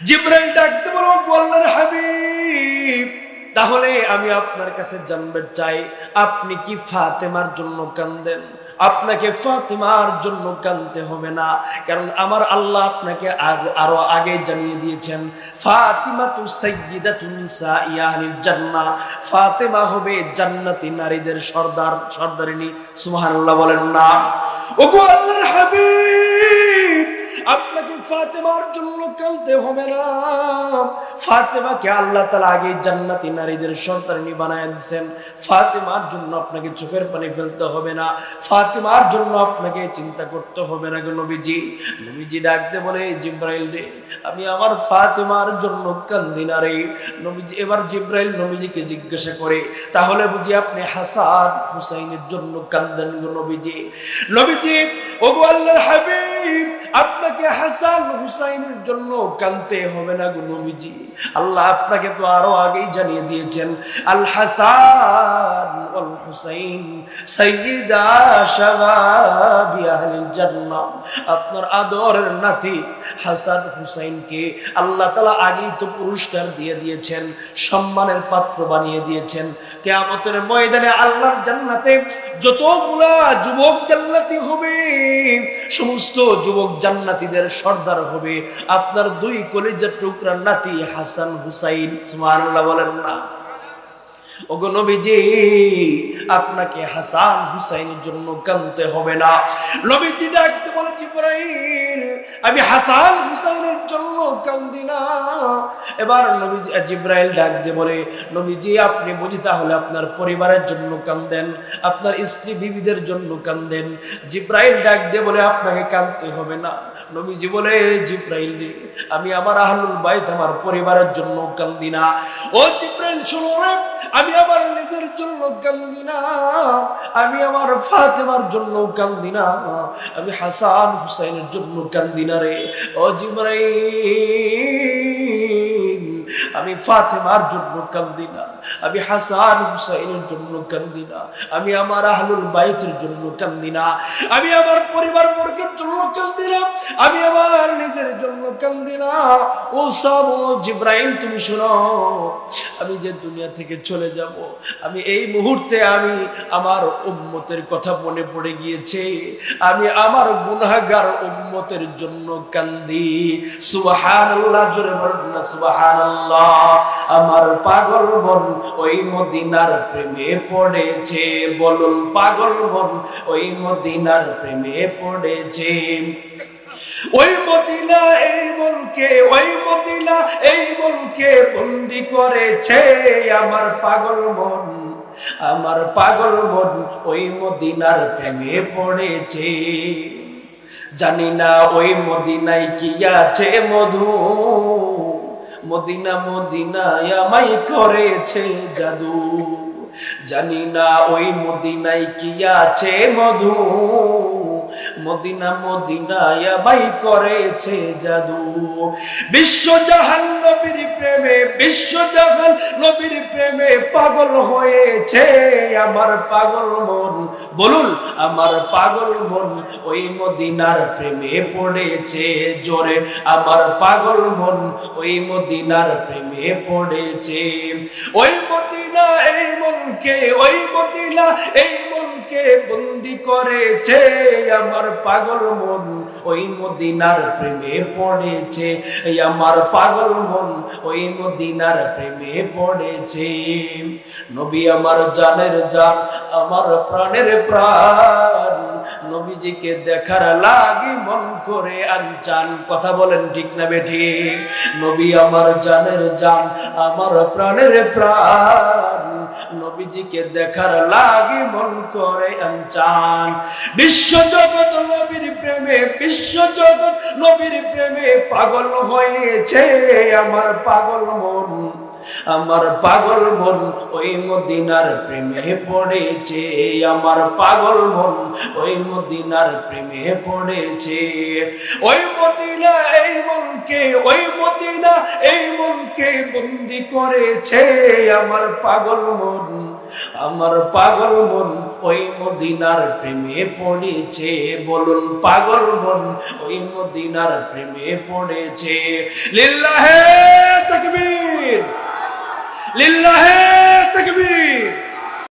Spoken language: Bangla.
জিবরাইল ডাকতে বলল, আল্লাহর হাবিব, তাহলে আমি আপনার কাছে জানতে চাই, আপনি কি ফাতেমার জন্য কাঁদেন? আপনাকে ফাতেমার জন্য কাঁদতে হবে না, কারণ আমার আল্লাহ আপনাকে আরো আগে জানিয়ে দিয়েছেন, ফাতিমাতু সাইয়্যিদাতু নিসাই আহলিল জান্নাহ, ফাতেমা হবে জান্নাতি নারীদের সর্দার, সর্দারিনী। সুবহানাল্লাহ বলেন না? ওগো আল্লাহর হাবিব, আপনাকে ফাতেমার জন্য কাঁদতে হবে না। ফাতেমাকে আল্লাহ তাআলা আগে জান্নাতি নারীদের সন্তানী বানায় দিয়েছেন। ফাতেমার জন্য আপনাকে চোখের পানি ফেলতে হবে না, ফাতেমার জন্য আপনাকে চিন্তা করতে হবে না গো নবীজি। নবীজি ডাকতে বলে, জিবরাইল রে, আমি আমার ফাতেমার জন্য কান্দি না রে। নবীজি এবার জিবরাইল নবীজিকে জিজ্ঞাসা করে, তাহলে বুঝি আপনি হাসান হুসাইনের জন্য কান্দেন গো নবীজি? নবীজি, ওগো আল্লাহর হাবিব, আপনাকে হাসান হুসাইনের জন্য কাঁদতে হবে না গো নবীজি। আল্লাহ আপনাকে তো আরো আগেই জানিয়ে দিয়েছেন, আল হাসান ওয়াল হুসাইন সাইয়্যিদা শাবাবি আহলিল জান্নাহ। আপনার আদরের নাতি হাসান হুসাইনকে আল্লাহ তাআলা আগেই তো পুরস্কার দিয়ে দিয়েছেন, সম্মানের পাত্র বানিয়ে দিয়েছেন। কিয়ামতের ময়দানে আল্লাহর জান্নাতে যতগুলা যুবক জান্নাতি হবে, সমস্ত যুবক জান্নাতীদের সর্দার হবে আপনার দুই কলিজার টুকরা নাতি হাসান হুসাইন। সুবহানাল্লাহ বলেন না? ওগো নবীজি, আপনাকে হাসান হুসাইনের জন্য কাঁদতে হবে না। নবীজি ডাকতে বলে, জিবরাইল, আমি হাসান হুসাইনের জন্য কাঁদি না। এবার নবীজি জিবরাইল ডাকতে বলে, নবীজি আপনি বুঝি তাহলে আপনার পরিবারের জন্য কাঁদেন, আপনার স্ত্রী বিবিদের জন্য কাঁদেন। জিবরাইল ডাকতে বলে, আপনাকে কাঁদতে হবে না। নবীজি বলে, জিবরাইল রে, আমি আমার আহলুল বাইত, আমার পরিবারের জন্য কাঁদি না। ও জিবরাইল শুনো রে, আমি আমার নিজের জন্য কাঁদি না, আমি আমার ফাতেমার জন্য কাঁদি না, আমি হাসান হুসাইনের জন্য কাঁদি না রে। ও জিবরাইল, আমি ফাতেমার জন্য কাঁদি না, আমি হাসান হুসাইনের জন্য কাঁদি না, আমি আমার আহলুল বাইতের জন্য কাঁদি না, আমি আমার পরিবার বর্গের জন্য কাঁদি না, আমি আমার নিজের জন্য কাঁদি না। ও সব জিবরাইল, তুমি শোনো, আমি যে দুনিয়া থেকে চলে যাব, আমি এই মুহূর্তে আমি আমার উম্মতের কথা মনে পড়ে গিয়েছে, আমি আমার গুনাহগার উম্মতের জন্য কান্দি। সুবহানাল্লাহ, জোরে বলুন না সুবহানাল্লাহ। আমার পাগল মন ওই মদিনার প্রেমে পড়েছে, বলুন পাগল মন ওই মদিনার প্রেমে পড়েছে। ওই মদিনা এই মনকে, ওই মদিনা এই মনকে বন্দি করেছে। আমার পাগল মন, আমার পাগল মন ওই মদিনার প্রেমে পড়েছে। জানি না ওই মদিনায় কি আছে মধু, মদিনা মদিনায় আমায় করেছে জাদু। জানি না ওই মদিনায় কি আছে মধু, মদিনা মদিনায় আমায় করেছে জাদু। বিশ্বজাহান নবীর প্রেমে, বিশ্বজাহান নবীর প্রেমে পাগল হয়েছে আমার পাগল মন। বলুন, আমার পাগল মন ওই মদিনার প্রেমে পড়েছে। জোরে, আমার পাগল মন ওই মদিনার প্রেমে পড়েছে। ওই মদিনা এই মনকে, ওই মদিনা এই মনকে বন্দি করেছে। আমার পাগল মন ওই মদিনার প্রেমে পড়েছে, আমার পাগল মন ওই মদিনার প্রেমে পড়েছে। নবী আমার জানের জান, আমার প্রাণের প্রাণ, নবীজিকে দেখার লাগি মন করে আনচান। কথা বলেন ঠিক না বেঠিক? নবী আমার জানের জান, আমার প্রাণের প্রাণ, নবীজিকে দেখার লাগি মন করে আনচান। বিশ্বজগৎ নবীর প্রেমে, বিশ্বজগৎ নবীর প্রেমে পাগল হয়েছে আমার পাগল মন। আমার পাগল মন ওই মদিনার প্রেমে পড়েছে, আমার পাগল মন ওই মদিনার প্রেমে পড়েছে। ওই মদিনা এই মনকে, ওই মদিনা এই মনকে বন্দি করেছে, আমার পাগল মন, আমার পাগল মন ওই মদিনার প্রেমে পড়েছে। বলুন পাগল মন ওই মদিনার প্রেমে পড়েছে। লিল্লাহে তাকবীর, লিল্লাহে